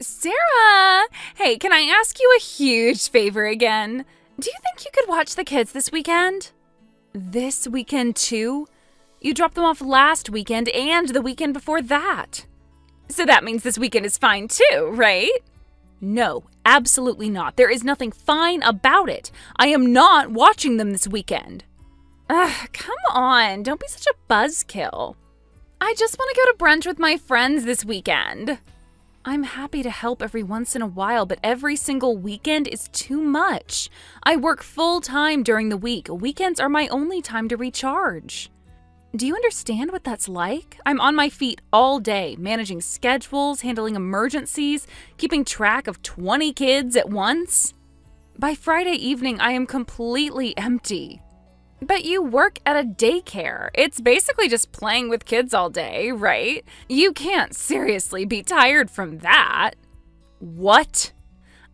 Sarah! Hey, can I ask you a huge favor again? Do you think you could watch the kids this weekend? This weekend too? You dropped them off last weekend and the weekend before that. So that means this weekend is fine too, right? No, absolutely not. There is nothing fine about it. I am not watching them this weekend. Ugh, come on. Don't be such a buzzkill. I just want to go to brunch with my friends this weekend. I'm happy to help every once in a while, but every single weekend is too much. I work full-time during the week. Weekends are my only time to recharge. Do you understand what that's like? I'm on my feet all day, managing schedules, handling emergencies, keeping track of 20 kids at once. By Friday evening, I am completely empty. But you work at a daycare. It's basically just playing with kids all day, right? You can't seriously be tired from that. What?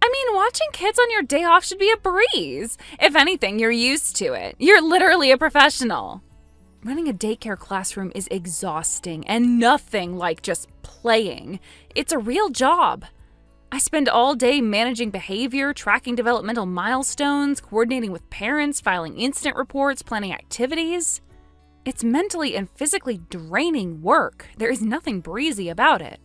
I mean, watching kids on your day off should be a breeze. If anything, you're used to it. You're literally a professional. Running a daycare classroom is exhausting and nothing like just playing. It's a real job. I spend all day managing behavior, tracking developmental milestones, coordinating with parents, filing incident reports, planning activities. It's mentally and physically draining work. There is nothing breezy about it.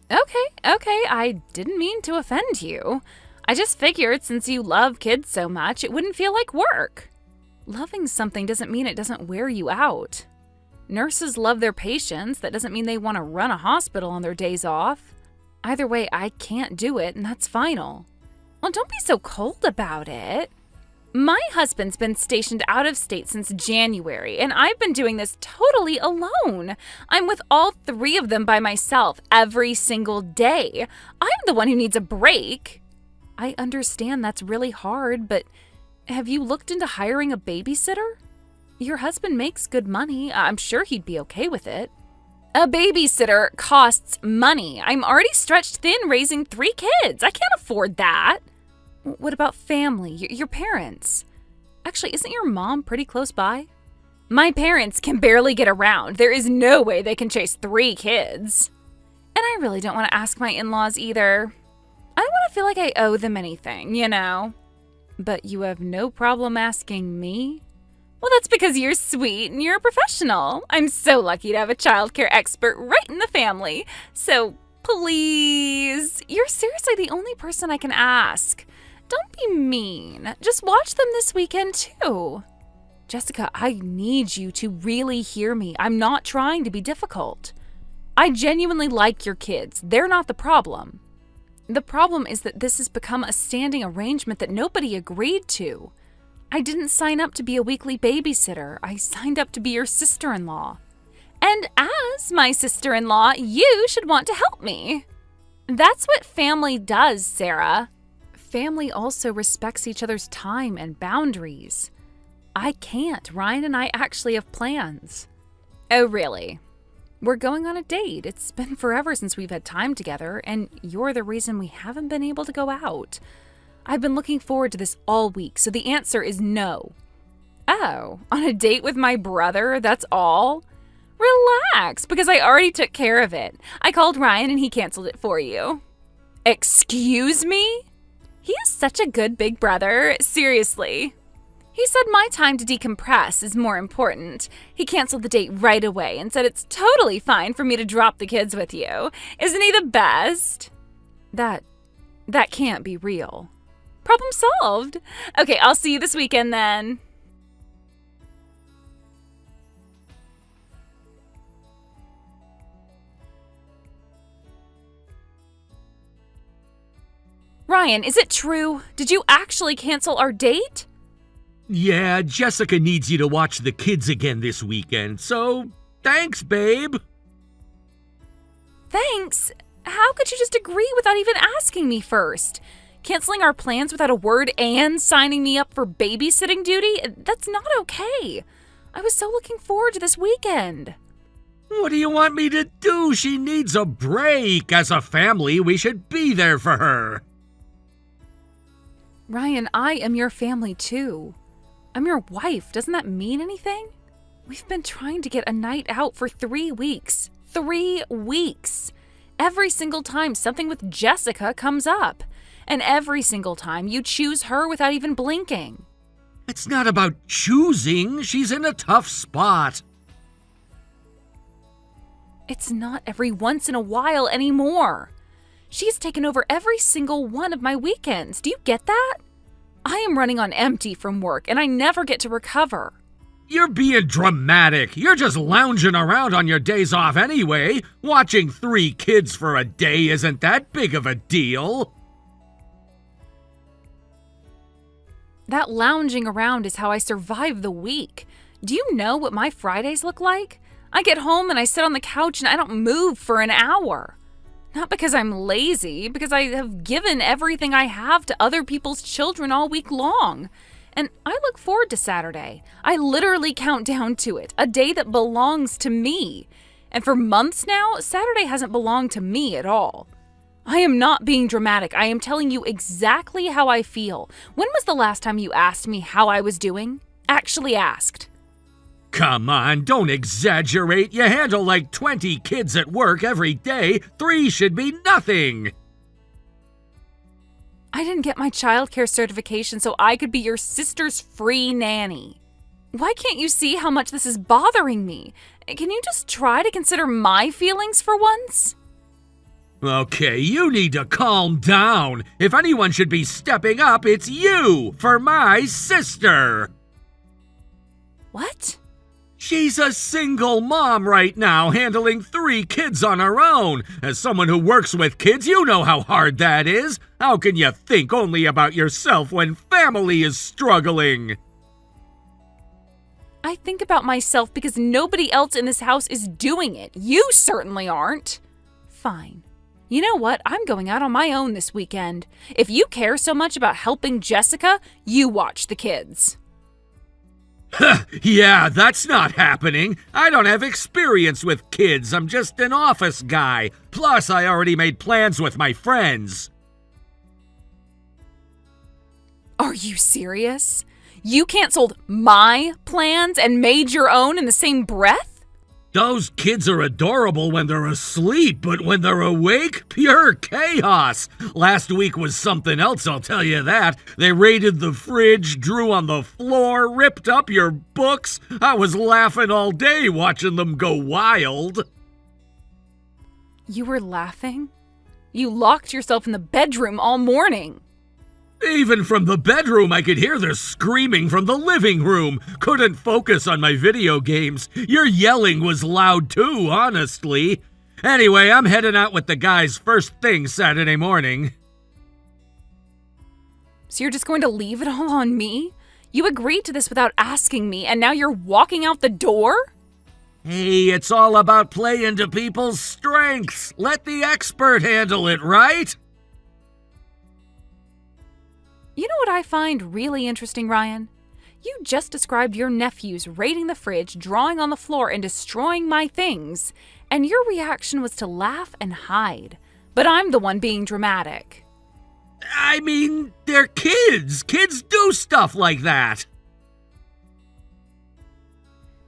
Okay, I didn't mean to offend you. I just figured since you love kids so much, it wouldn't feel like work. Loving something doesn't mean it doesn't wear you out. Nurses love their patients. That doesn't mean they want to run a hospital on their days off. Either way, I can't do it, and that's final. Well, don't be so cold about it. My husband's been stationed out of state since January, and I've been doing this totally alone. I'm with all 3 of them by myself every single day. I'm the one who needs a break. I understand that's really hard, but have you looked into hiring a babysitter? Your husband makes good money. I'm sure he'd be okay with it. A babysitter costs money. I'm already stretched thin raising 3 kids. I can't afford that. What about family? Your parents? Actually, isn't your mom pretty close by? My parents can barely get around. There is no way they can chase 3 kids. And I really don't want to ask my in-laws either. I don't want to feel like I owe them anything, you know? But you have no problem asking me? Well, that's because you're sweet and you're a professional. I'm so lucky to have a childcare expert right in the family. So please, you're seriously the only person I can ask. Don't be mean. Just watch them this weekend too. Jessica, I need you to really hear me. I'm not trying to be difficult. I genuinely like your kids. They're not the problem. The problem is that this has become a standing arrangement that nobody agreed to. I didn't sign up to be a weekly babysitter. I signed up to be your sister-in-law. And as my sister-in-law, you should want to help me. That's what family does, Sarah. Family also respects each other's time and boundaries. I can't. Ryan and I actually have plans. Oh, really? We're going on a date. It's been forever since we've had time together, and you're the reason we haven't been able to go out. I've been looking forward to this all week, so the answer is no. Oh, on a date with my brother? That's all? Relax, because I already took care of it. I called Ryan and he canceled it for you. Excuse me? He is such a good big brother, seriously. He said my time to decompress is more important. He canceled the date right away and said it's totally fine for me to drop the kids with you. Isn't he the best? That can't be real. Problem solved. Okay, I'll see you this weekend then. Ryan, is it true? Did you actually cancel our date? Yeah, Jessica needs you to watch the kids again this weekend, so thanks, babe. Thanks? How could you just agree without even asking me first? Canceling our plans without a word and signing me up for babysitting duty? That's not okay. I was so looking forward to this weekend. What do you want me to do? She needs a break. As a family, we should be there for her. Ryan, I am your family too. I'm your wife. Doesn't that mean anything? We've been trying to get a night out for 3 weeks. 3 weeks. Every single time something with Jessica comes up. And every single time you choose her without even blinking. It's not about choosing. She's in a tough spot. It's not every once in a while anymore. She's taken over every single one of my weekends. Do you get that? I am running on empty from work and I never get to recover. You're being dramatic. You're just lounging around on your days off anyway. Watching 3 kids for a day isn't that big of a deal. That lounging around is how I survive the week. Do you know what my Fridays look like? I get home and I sit on the couch and I don't move for an hour. Not because I'm lazy, because I have given everything I have to other people's children all week long. And I look forward to Saturday. I literally count down to it, a day that belongs to me. And for months now, Saturday hasn't belonged to me at all. I am not being dramatic. I am telling you exactly how I feel. When was the last time you asked me how I was doing? Actually asked. Come on, don't exaggerate. You handle like 20 kids at work every day. 3 should be nothing. I didn't get my childcare certification so I could be your sister's free nanny. Why can't you see how much this is bothering me? Can you just try to consider my feelings for once? Okay, you need to calm down. If anyone should be stepping up, it's you, for my sister. What? She's a single mom right now, handling 3 kids on her own. As someone who works with kids, you know how hard that is. How can you think only about yourself when family is struggling? I think about myself because nobody else in this house is doing it. You certainly aren't. Fine. You know what? I'm going out on my own this weekend. If you care so much about helping Jessica, you watch the kids. Yeah, that's not happening. I don't have experience with kids. I'm just an office guy. Plus, I already made plans with my friends. Are you serious? You canceled my plans and made your own in the same breath? Those kids are adorable when they're asleep, but when they're awake, pure chaos. Last week was something else, I'll tell you that. They raided the fridge, drew on the floor, ripped up your books. I was laughing all day watching them go wild. You were laughing? You locked yourself in the bedroom all morning. Even from the bedroom, I could hear their screaming from the living room. Couldn't focus on my video games. Your yelling was loud too, honestly. Anyway, I'm heading out with the guys first thing Saturday morning. So you're just going to leave it all on me? You agreed to this without asking me, and now you're walking out the door? Hey, it's all about playing to people's strengths. Let the expert handle it, right? You know what I find really interesting, Ryan? You just described your nephews raiding the fridge, drawing on the floor, and destroying my things, and your reaction was to laugh and hide. But I'm the one being dramatic. I mean, they're kids. Kids do stuff like that.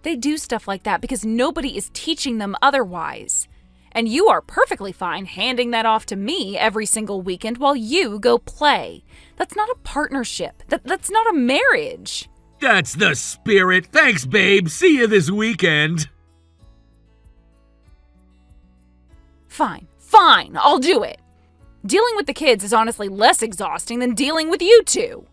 They do stuff like that because nobody is teaching them otherwise. And you are perfectly fine handing that off to me every single weekend while you go play. That's not a partnership. That's not a marriage. That's the spirit. Thanks, babe. See you this weekend. Fine, I'll do it. Dealing with the kids is honestly less exhausting than dealing with you two.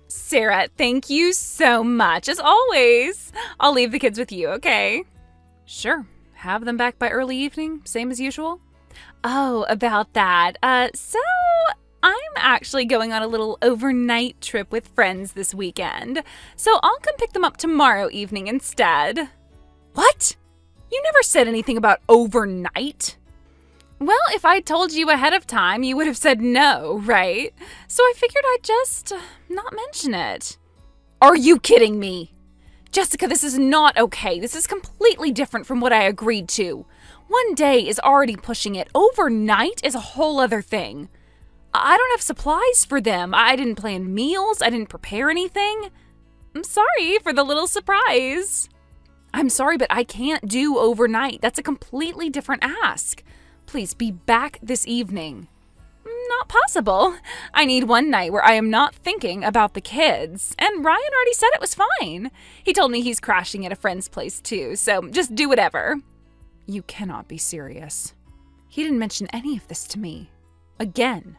Sarah, thank you so much. As always, I'll leave the kids with you, okay? Sure. Have them back by early evening, same as usual? Oh, about that. So I'm actually going on a little overnight trip with friends this weekend. So I'll come pick them up tomorrow evening instead. What? You never said anything about overnight. Well, if I'd told you ahead of time, you would have said no, right? So I figured I'd just not mention it. Are you kidding me? Jessica, this is not okay. This is completely different from what I agreed to. One day is already pushing it. Overnight is a whole other thing. I don't have supplies for them. I didn't plan meals. I didn't prepare anything. I'm sorry for the little surprise. I'm sorry, but I can't do overnight. That's a completely different ask. Please be back this evening. Not possible. I need one night where I am not thinking about the kids. And Ryan already said it was fine. He told me he's crashing at a friend's place too, so just do whatever. You cannot be serious. He didn't mention any of this to me. Again.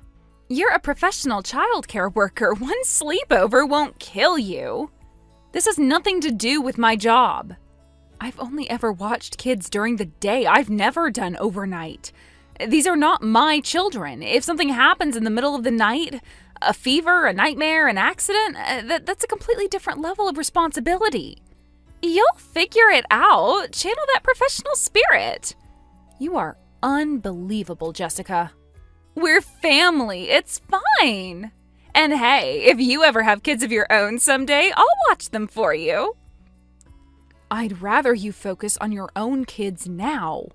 You're a professional childcare worker. One sleepover won't kill you. This has nothing to do with my job. I've only ever watched kids during the day. I've never done overnight. These are not my children. If something happens in the middle of the night, a fever, a nightmare, an accident, that's a completely different level of responsibility. You'll figure it out. Channel that professional spirit. You are unbelievable, Jessica. We're family. It's fine. And hey, if you ever have kids of your own someday, I'll watch them for you. I'd rather you focus on your own kids now.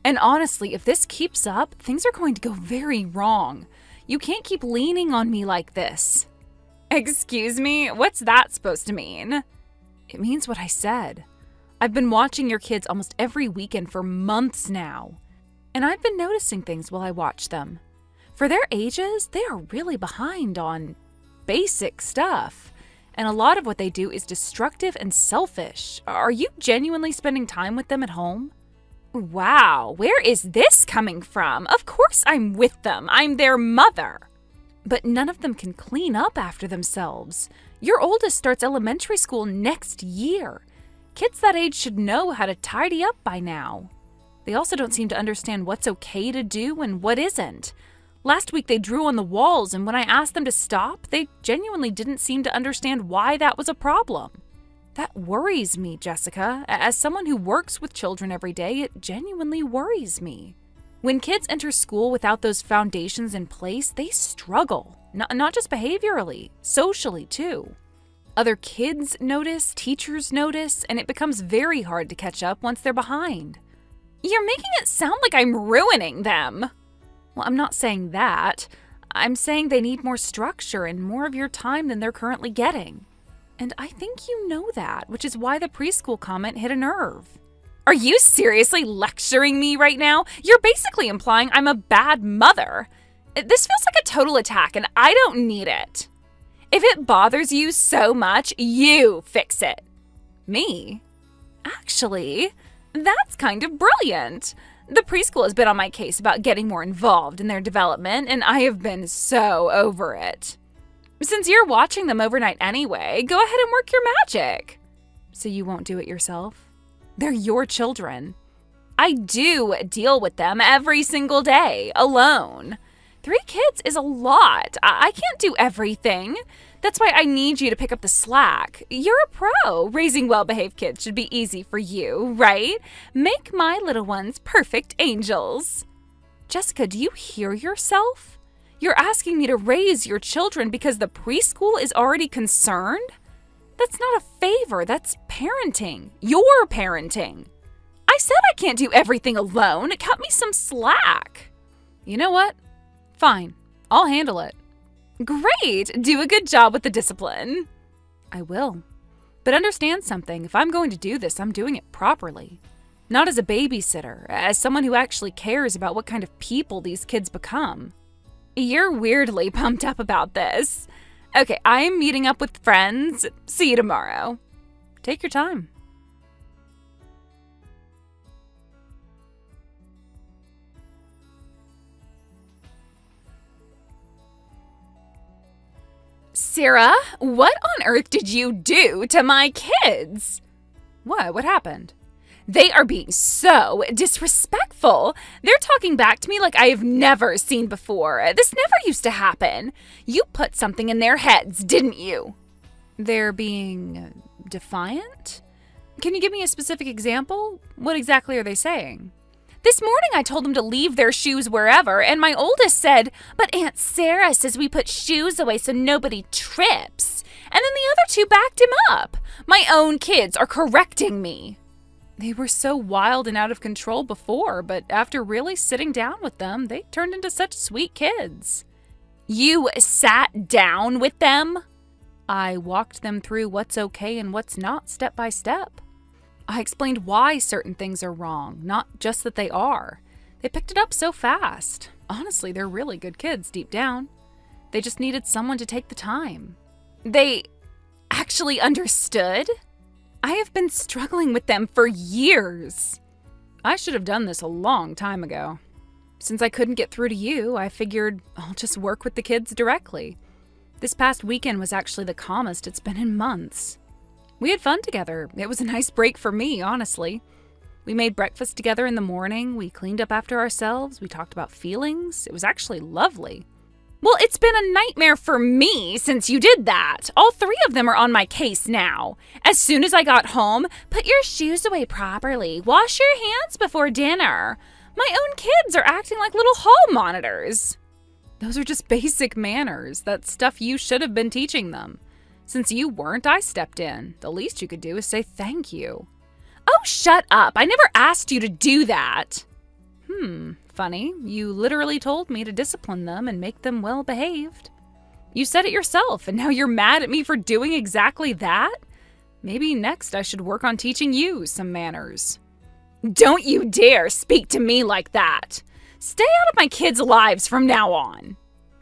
And honestly, if this keeps up, things are going to go very wrong. You can't keep leaning on me like this. Excuse me? What's that supposed to mean? It means what I said. I've been watching your kids almost every weekend for months now. And I've been noticing things while I watch them. For their ages, they are really behind on basic stuff. And a lot of what they do is destructive and selfish. Are you genuinely spending time with them at home? Wow, where is this coming from? Of course I'm with them. I'm their mother. But none of them can clean up after themselves. Your oldest starts elementary school next year. Kids that age should know how to tidy up by now. They also don't seem to understand what's okay to do and what isn't. Last week they drew on the walls, and when I asked them to stop, they genuinely didn't seem to understand why that was a problem. That worries me, Jessica. As someone who works with children every day, it genuinely worries me. When kids enter school without those foundations in place, they struggle. Not just behaviorally, socially too. Other kids notice, teachers notice, and it becomes very hard to catch up once they're behind. You're making it sound like I'm ruining them. Well, I'm not saying that. I'm saying they need more structure and more of your time than they're currently getting. And I think you know that, which is why the preschool comment hit a nerve. Are you seriously lecturing me right now? You're basically implying I'm a bad mother. This feels like a total attack, and I don't need it. If it bothers you so much, you fix it. Me? Actually, that's kind of brilliant. The preschool has been on my case about getting more involved in their development, and I have been so over it. Since you're watching them overnight anyway, go ahead and work your magic. So you won't do it yourself? They're your children. I do deal with them every single day, alone. 3 kids is a lot. I can't do everything. That's why I need you to pick up the slack. You're a pro. Raising well-behaved kids should be easy for you, right? Make my little ones perfect angels. Jessica, do you hear yourself? You're asking me to raise your children because the preschool is already concerned? That's not a favor. That's parenting. You're parenting. I said I can't do everything alone. Cut me some slack. You know what? Fine. I'll handle it. Great! Do a good job with the discipline. I will. But understand something. If I'm going to do this, I'm doing it properly. Not as a babysitter, as someone who actually cares about what kind of people these kids become. You're weirdly pumped up about this. Okay, I am meeting up with friends. See you tomorrow. Take your time. Sarah, what on earth did you do to my kids? What happened? They are being so disrespectful. They're talking back to me like I have never seen before. This never used to happen. You put something in their heads, didn't you? They're being defiant? Can you give me a specific example? What exactly are they saying? This morning I told them to leave their shoes wherever, and my oldest said, "But Aunt Sarah says we put shoes away so nobody trips." And then the other 2 backed him up. My own kids are correcting me. They were so wild and out of control before, but after really sitting down with them, they turned into such sweet kids. You sat down with them? I walked them through what's okay and what's not step by step. I explained why certain things are wrong, not just that they are. They picked it up so fast. Honestly, they're really good kids deep down. They just needed someone to take the time. They actually understood? I have been struggling with them for years. I should have done this a long time ago. Since I couldn't get through to you, I figured I'll just work with the kids directly. This past weekend was actually the calmest it's been in months. We had fun together. It was a nice break for me, honestly. We made breakfast together in the morning. We cleaned up after ourselves. We talked about feelings. It was actually lovely. Well, it's been a nightmare for me since you did that. All 3 of them are on my case now. As soon as I got home, put your shoes away properly. Wash your hands before dinner. My own kids are acting like little hall monitors. Those are just basic manners. That's stuff you should have been teaching them. Since you weren't, I stepped in. The least you could do is say thank you. Oh, shut up. I never asked you to do that. Funny. You literally told me to discipline them and make them well behaved. You said it yourself, and now you're mad at me for doing exactly that? Maybe next I should work on teaching you some manners. Don't you dare speak to me like that. Stay out of my kids' lives from now on.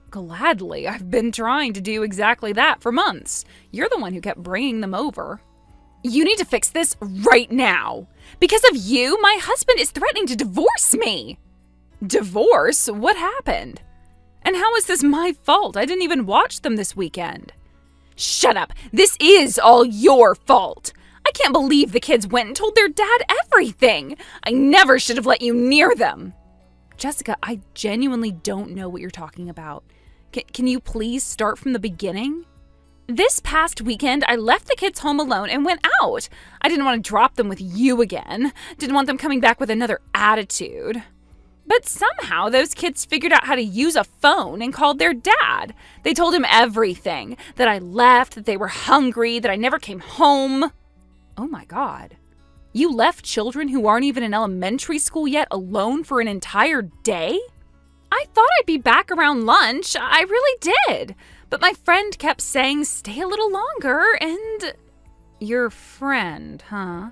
Gladly, I've been trying to do exactly that for months. You're the one who kept bringing them over. You need to fix this right now. Because of you, my husband is threatening to divorce me. Divorce? What happened? And how is this my fault? I didn't even watch them this weekend. Shut up. This is all your fault. I can't believe the kids went and told their dad everything. I never should have let you near them. Jessica, I genuinely don't know what you're talking about. Can you please start from the beginning? This past weekend, I left the kids home alone and went out. I didn't want to drop them with you again. Didn't want them coming back with another attitude. But somehow those kids figured out how to use a phone and called their dad. They told him everything. That I left, that they were hungry, that I never came home. Oh my God. You left children who aren't even in elementary school yet alone for an entire day? I thought I'd be back around lunch. I really did. But my friend kept saying stay a little longer and... Your friend, huh?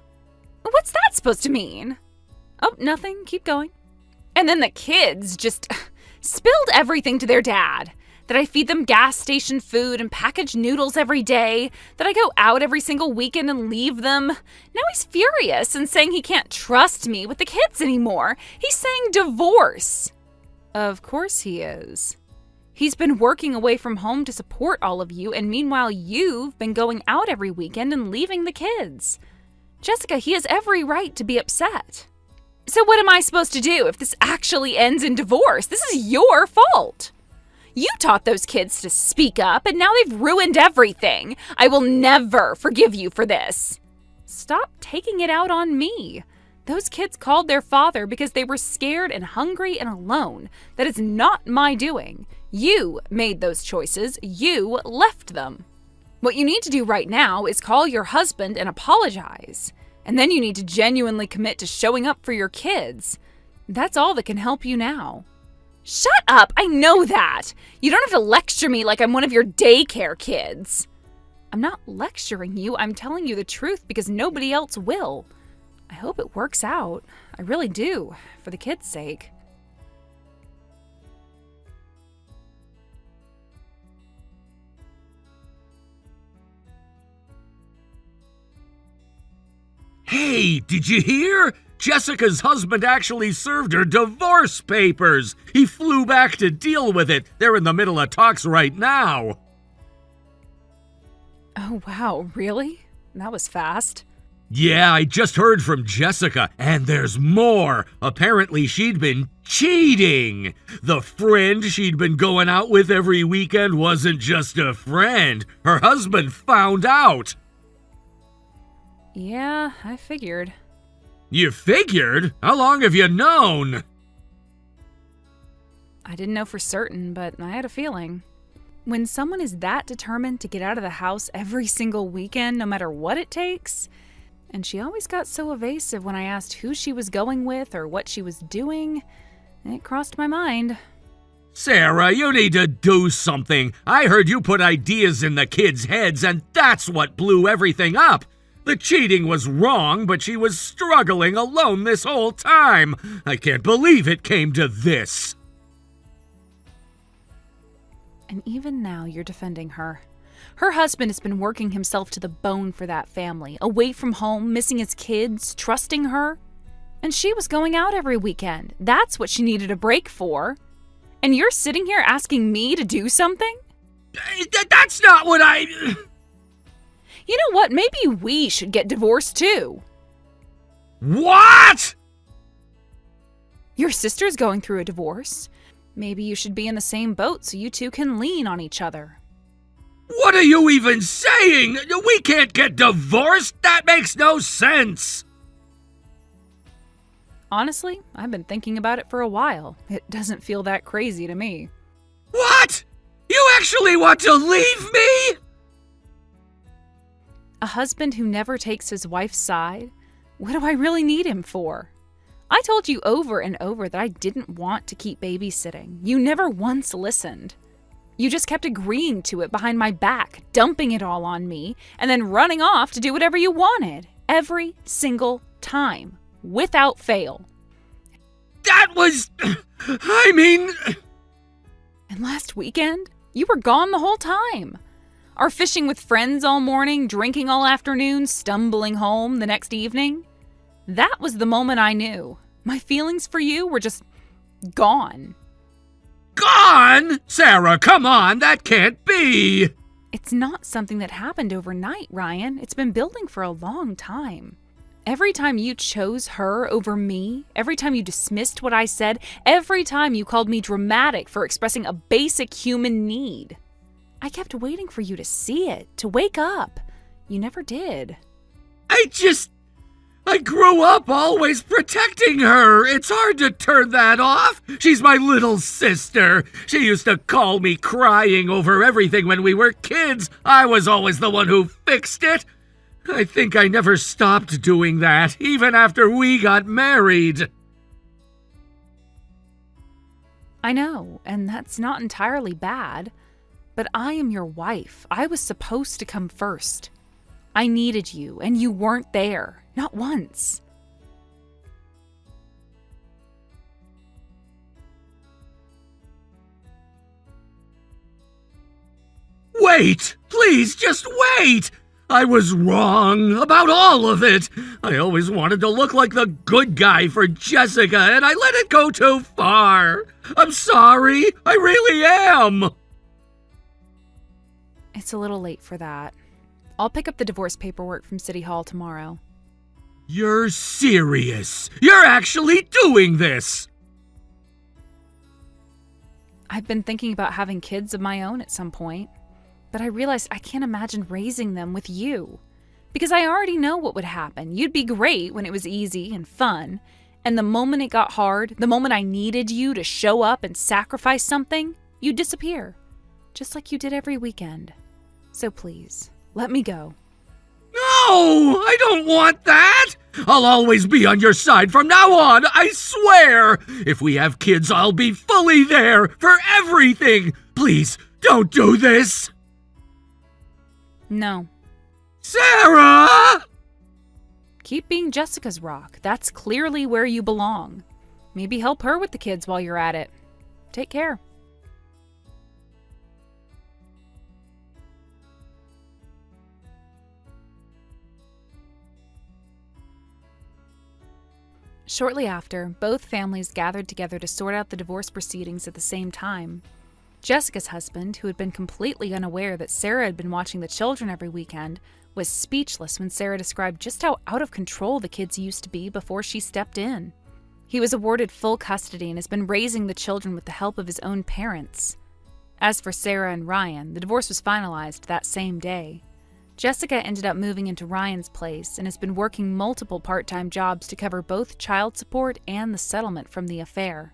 What's that supposed to mean? Oh, nothing. Keep going. And then the kids just spilled everything to their dad. That I feed them gas station food and packaged noodles every day. That I go out every single weekend and leave them. Now he's furious and saying he can't trust me with the kids anymore. He's saying divorce. Of course he is. He's been working away from home to support all of you, and meanwhile you've been going out every weekend and leaving the kids. Jessica, he has every right to be upset. So what am I supposed to do if this actually ends in divorce? This is your fault. You taught those kids to speak up, and now they've ruined everything. I will never forgive you for this. Stop taking it out on me. Those kids called their father because they were scared and hungry and alone. That is not my doing. You made those choices. You left them. What you need to do right now is call your husband and apologize. And then you need to genuinely commit to showing up for your kids. That's all that can help you now. Shut up! I know that! You don't have to lecture me like I'm one of your daycare kids. I'm not lecturing you. I'm telling you the truth because nobody else will. I hope it works out. I really do, for the kids' sake. Hey, did you hear? Jessica's husband actually served her divorce papers. He flew back to deal with it. They're in the middle of talks right now. Oh, wow, really? That was fast. Yeah, I just heard from Jessica, and there's more. Apparently she'd been cheating. The friend she'd been going out with every weekend wasn't just a friend. Her husband found out. Yeah, I figured. You figured? How long have you known? I didn't know for certain, but I had a feeling. When someone is that determined to get out of the house every single weekend, no matter what it takes, and she always got so evasive when I asked who she was going with or what she was doing, it crossed my mind. Sarah, you need to do something. I heard you put ideas in the kids' heads, and that's what blew everything up. The cheating was wrong, but she was struggling alone this whole time. I can't believe it came to this. And even now you're defending her. Her husband has been working himself to the bone for that family, away from home, missing his kids, trusting her. And she was going out every weekend. That's what she needed a break for. And you're sitting here asking me to do something? That's not what I... You know what? Maybe we should get divorced too. What? Your sister's going through a divorce. Maybe you should be in the same boat so you two can lean on each other. What are you even saying? We can't get divorced? That makes no sense. Honestly, I've been thinking about it for a while. It doesn't feel that crazy to me. What? You actually want to leave me? A husband who never takes his wife's side? What do I really need him for? I told you over and over that I didn't want to keep babysitting. You never once listened. You just kept agreeing to it behind my back, dumping it all on me, and then running off to do whatever you wanted. Every single time. Without fail. That was... And last weekend, you were gone the whole time. Our fishing with friends all morning, drinking all afternoon, stumbling home the next evening. That was the moment I knew. My feelings for you were just gone. Gone? Sarah, come on, that can't be. It's not something that happened overnight, Ryan. It's been building for a long time. Every time you chose her over me, every time you dismissed what I said, every time you called me dramatic for expressing a basic human need, I kept waiting for you to see it, to wake up. You never did. I grew up always protecting her. It's hard to turn that off. She's my little sister. She used to call me crying over everything when we were kids. I was always the one who fixed it. I think I never stopped doing that, even after we got married. I know, and that's not entirely bad. But I am your wife. I was supposed to come first. I needed you, and you weren't there. Not once. Wait! Please, just wait! I was wrong about all of it. I always wanted to look like the good guy for Jessica, and I let it go too far. I'm sorry. I really am. It's a little late for that. I'll pick up the divorce paperwork from City Hall tomorrow. You're serious? You're actually doing this? I've been thinking about having kids of my own at some point, but I realized I can't imagine raising them with you. Because I already know what would happen. You'd be great when it was easy and fun, and the moment it got hard, the moment I needed you to show up and sacrifice something, you'd disappear. Just like you did every weekend. So please, let me go. No, I don't want that. I'll always be on your side from now on, I swear. If we have kids, I'll be fully there for everything. Please, don't do this. No. Sarah! Keep being Jessica's rock. That's clearly where you belong. Maybe help her with the kids while you're at it. Take care. Shortly after, both families gathered together to sort out the divorce proceedings at the same time. Jessica's husband, who had been completely unaware that Sarah had been watching the children every weekend, was speechless when Sarah described just how out of control the kids used to be before she stepped in. He was awarded full custody and has been raising the children with the help of his own parents. As for Sarah and Ryan, the divorce was finalized that same day. Jessica ended up moving into Ryan's place and has been working multiple part-time jobs to cover both child support and the settlement from the affair.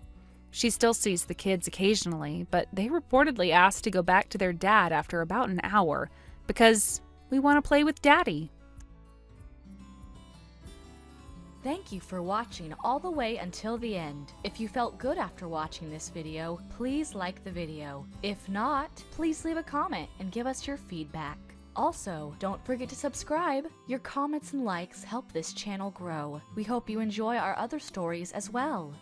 She still sees the kids occasionally, but they reportedly asked to go back to their dad after about an hour because we want to play with Daddy. Thank you for watching all the way until the end. If you felt good after watching this video, please like the video. If not, please leave a comment and give us your feedback. Also, don't forget to subscribe. Your comments and likes help this channel grow. We hope you enjoy our other stories as well.